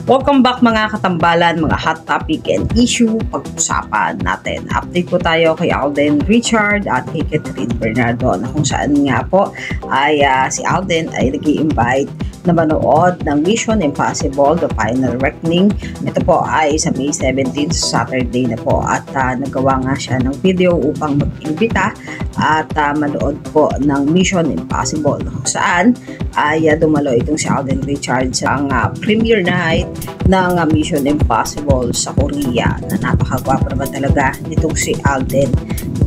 Welcome back mga katambalan, mga hot topic and issue pag-usapan natin. Update po tayo kay Alden Richard at kay Catherine Bernardo na kung saan nga po ay si Alden ay nag-i-invite na manood ng Mission Impossible The Final Reckoning. Ito po ay sa May 17, Saturday na po at nagawa nga siya ng video upang mag-imbita at manood po ng Mission Impossible kung saan ay dumalo itong si Alden Richard sa premiere night ng Mission Impossible sa Korea na napakagwapo naman talaga nitong si Alden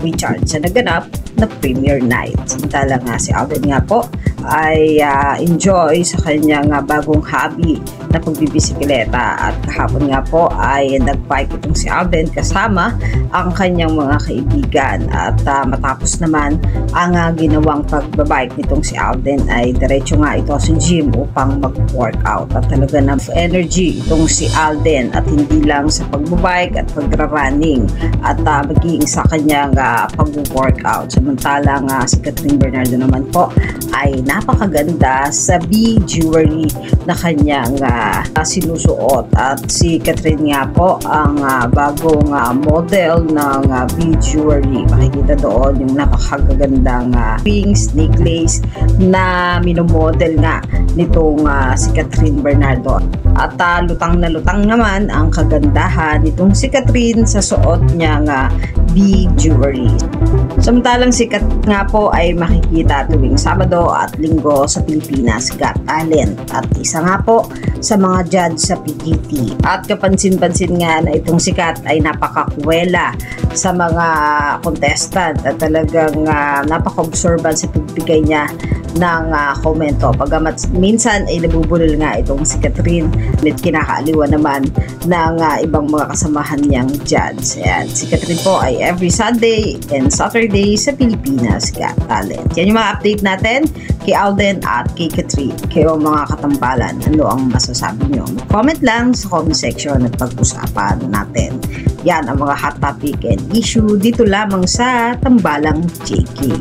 Richard sa naganap na premiere night. Samantala nga si Alden nga po ay enjoy sa kanyang bagong hobby na pagbibisikleta at kahapon nga po ay nag-bike itong si Alden kasama ang kanyang mga kaibigan at matapos naman ang ginawang pagbabike nitong si Alden ay diretso nga ito sa gym upang mag-workout at talaga ng energy itong si Alden at hindi lang sa pagbabike at pagra-running at magiging sa kanyang pag-workout. Samantala nga si Catherine Bernardo naman po ay napakaganda sa B-jewelry na kanyang sinusuot at si Catherine nga po ang bagong model ng B-jewelry. Makikita doon yung napakagandang rings, necklace na minomodel nga nitong si Catherine Bernardo. At lutang na lutang naman ang kagandahan nitong si Catherine sa suot niyang B-jewelry. Samantalang sikat nga po ay makikita tuwing Sabado at Linggo sa Pilipinas Got Talent at isa nga po sa mga judge sa PGT. At kapansin-pansin nga na itong sikat ay napakakuwela sa mga contestant at talagang napaka-observant sa pagbigay niya ng komento. Pagamat minsan ay nabubulol nga itong si Catherine at kinakaaliwan naman ng ibang mga kasamahan niyang judge. Ayan, si Catherine po ay every Sunday and Saturday sa Pilipinas Got Talent. Yan yung mga update natin kay Alden at kay Catherine. Kayo mga katambalan, ano ang masasabi nyo? Comment lang sa comment section at pag-usapan natin. Yan ang mga hot topic and issue dito lamang sa Tambalang JK.